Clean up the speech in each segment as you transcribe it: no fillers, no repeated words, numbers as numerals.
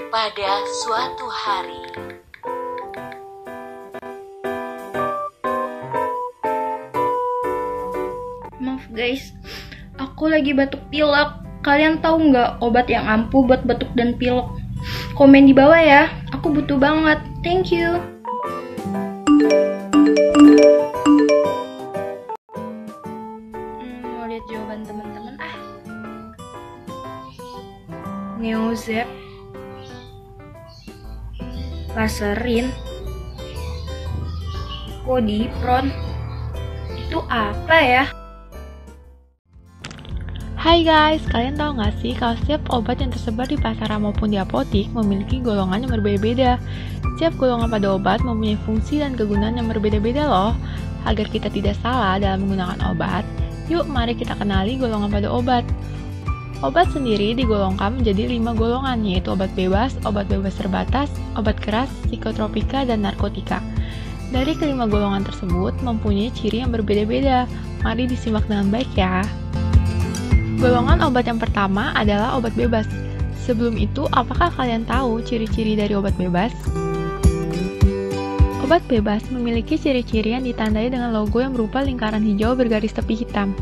pada suatu hari. Maaf guys, aku lagi batuk pilek. Kalian tahu nggak obat yang ampuh buat batuk dan pilek? Komen di bawah ya, aku butuh banget. Thank you. Mau lihat jawaban teman-teman ah. Neozep, Laserin, Kodipron, itu apa ya? Hai guys, kalian tahu nggak sih kalau setiap obat yang tersebar di pasaran maupun di apotik memiliki golongan yang berbeda-beda. Setiap golongan pada obat mempunyai fungsi dan kegunaan yang berbeda-beda loh. Agar kita tidak salah dalam menggunakan obat, yuk mari kita kenali golongan pada obat. Obat sendiri digolongkan menjadi 5 golongan, yaitu obat bebas terbatas, obat keras, psikotropika, dan narkotika. Dari kelima golongan tersebut mempunyai ciri yang berbeda-beda. Mari disimak dengan baik ya. Golongan obat yang pertama adalah obat bebas. Sebelum itu, apakah kalian tahu ciri-ciri dari obat bebas? Obat bebas memiliki ciri-ciri yang ditandai dengan logo yang berupa lingkaran hijau bergaris tepi hitam.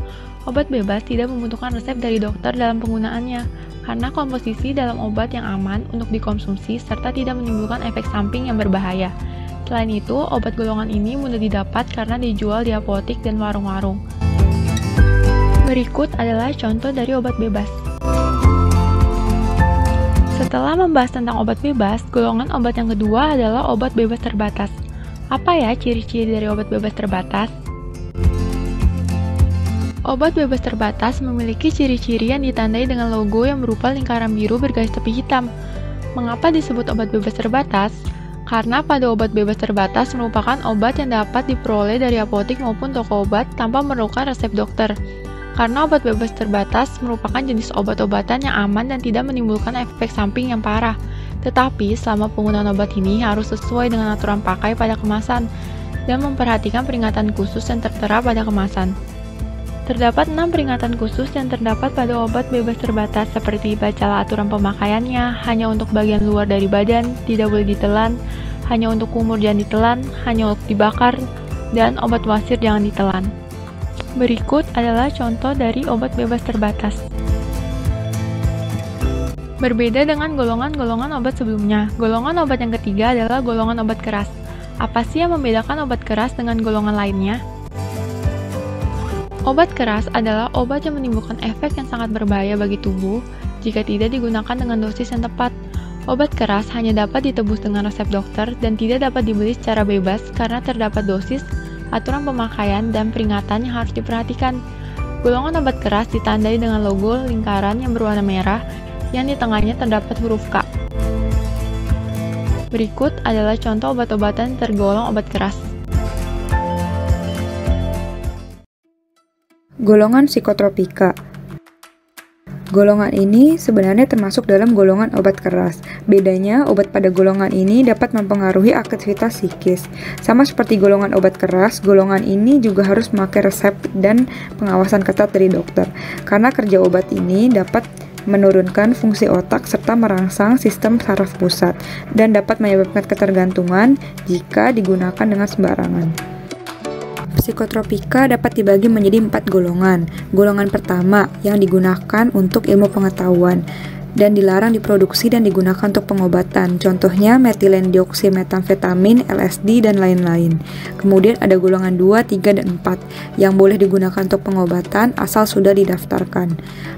Obat bebas tidak membutuhkan resep dari dokter dalam penggunaannya, karena komposisi dalam obat yang aman untuk dikonsumsi serta tidak menimbulkan efek samping yang berbahaya. Selain itu, obat golongan ini mudah didapat karena dijual di apotik dan warung-warung. Berikut adalah contoh dari obat bebas. Setelah membahas tentang obat bebas, golongan obat yang kedua adalah obat bebas terbatas. Apa ya ciri-ciri dari obat bebas terbatas? Obat bebas terbatas memiliki ciri-ciri yang ditandai dengan logo yang berupa lingkaran biru bergaris tepi hitam. Mengapa disebut obat bebas terbatas? Karena pada obat bebas terbatas merupakan obat yang dapat diperoleh dari apotik maupun toko obat tanpa memerlukan resep dokter. Karena obat bebas terbatas merupakan jenis obat-obatan yang aman dan tidak menimbulkan efek samping yang parah. Tetapi, selama penggunaan obat ini harus sesuai dengan aturan pakai pada kemasan dan memperhatikan peringatan khusus yang tertera pada kemasan. Terdapat 6 peringatan khusus yang terdapat pada obat bebas terbatas seperti bacalah aturan pemakaiannya, hanya untuk bagian luar dari badan, tidak boleh ditelan, hanya untuk kumur jangan ditelan, hanya untuk dibakar, dan obat wasir jangan ditelan. Berikut adalah contoh dari obat bebas terbatas. Berbeda dengan golongan-golongan obat sebelumnya, golongan obat yang ketiga adalah golongan obat keras. Apa sih yang membedakan obat keras dengan golongan lainnya? Obat keras adalah obat yang menimbulkan efek yang sangat berbahaya bagi tubuh jika tidak digunakan dengan dosis yang tepat. Obat keras hanya dapat ditebus dengan resep dokter dan tidak dapat dibeli secara bebas karena terdapat dosis, aturan pemakaian, dan peringatan yang harus diperhatikan. Golongan obat keras ditandai dengan logo lingkaran yang berwarna merah yang di tengahnya terdapat huruf K. Berikut adalah contoh obat-obatan tergolong obat keras. Golongan psikotropika. Golongan ini sebenarnya termasuk dalam golongan obat keras. Bedanya, obat pada golongan ini dapat mempengaruhi aktivitas psikis. Sama seperti golongan obat keras, golongan ini juga harus memakai resep dan pengawasan ketat dari dokter. Karena kerja obat ini dapat menurunkan fungsi otak serta merangsang sistem saraf pusat dan dapat menyebabkan ketergantungan jika digunakan dengan sembarangan. Psikotropika dapat dibagi menjadi 4 golongan. Golongan pertama yang digunakan untuk ilmu pengetahuan dan dilarang diproduksi dan digunakan untuk pengobatan. Contohnya metilendioksimetamfetamin, LSD, dan lain-lain. Kemudian ada golongan 2, 3, dan 4 yang boleh digunakan untuk pengobatan asal sudah didaftarkan.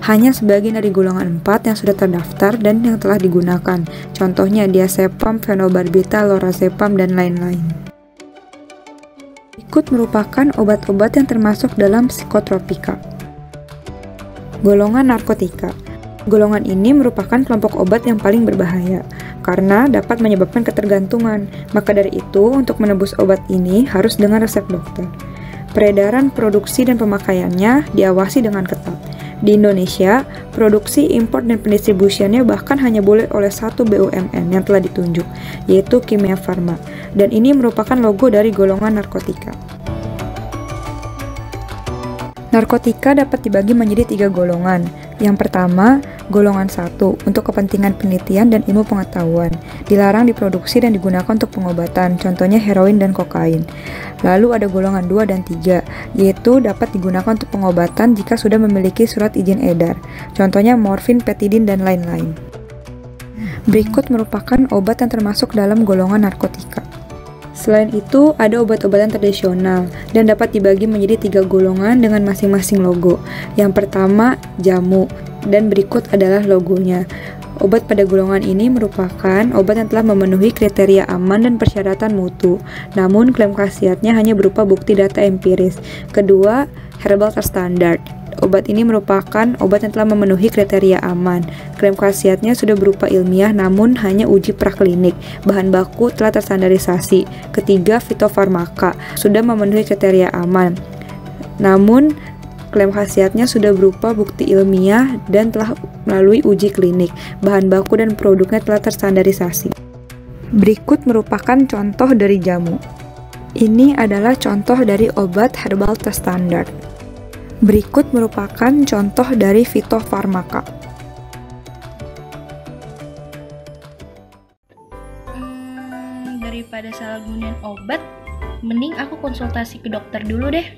Hanya sebagian dari golongan 4 yang sudah terdaftar dan yang telah digunakan. Contohnya diazepam, fenobarbital, lorazepam, dan lain-lain. Berikut merupakan obat-obat yang termasuk dalam psikotropika. Golongan narkotika. Golongan ini merupakan kelompok obat yang paling berbahaya karena dapat menyebabkan ketergantungan. Maka dari itu, untuk menebus obat ini harus dengan resep dokter. Peredaran, produksi, dan pemakaiannya diawasi dengan ketat. Di Indonesia, produksi, impor, dan pendistribusiannya bahkan hanya boleh oleh satu BUMN yang telah ditunjuk, yaitu Kimia Farma, dan ini merupakan logo dari golongan narkotika. Narkotika dapat dibagi menjadi 3 golongan, Yang pertama, golongan 1 untuk kepentingan penelitian dan ilmu pengetahuan. Dilarang diproduksi dan digunakan untuk pengobatan, contohnya heroin dan kokain. Lalu ada golongan 2 dan 3, yaitu dapat digunakan untuk pengobatan jika sudah memiliki surat izin edar, contohnya morfin, petidin, dan lain-lain. Berikut merupakan obat yang termasuk dalam golongan narkotika. Selain itu, ada obat-obatan tradisional dan dapat dibagi menjadi 3 golongan dengan masing-masing logo. Yang pertama, jamu, dan berikut adalah logonya. Obat pada golongan ini merupakan obat yang telah memenuhi kriteria aman dan persyaratan mutu, namun klaim khasiatnya hanya berupa bukti data empiris. Kedua, herbal terstandar. Obat ini merupakan obat yang telah memenuhi kriteria aman. Klaim khasiatnya sudah berupa ilmiah namun hanya uji praklinik. Bahan baku telah terstandarisasi. Ketiga, fitofarmaka. Sudah memenuhi kriteria aman. Namun, klaim khasiatnya sudah berupa bukti ilmiah dan telah melalui uji klinik. Bahan baku dan produknya telah terstandarisasi. Berikut merupakan contoh dari jamu. Ini adalah contoh dari obat herbal terstandar. Berikut merupakan contoh dari fitofarmaka. Daripada salah gunain obat, mending aku konsultasi ke dokter dulu deh.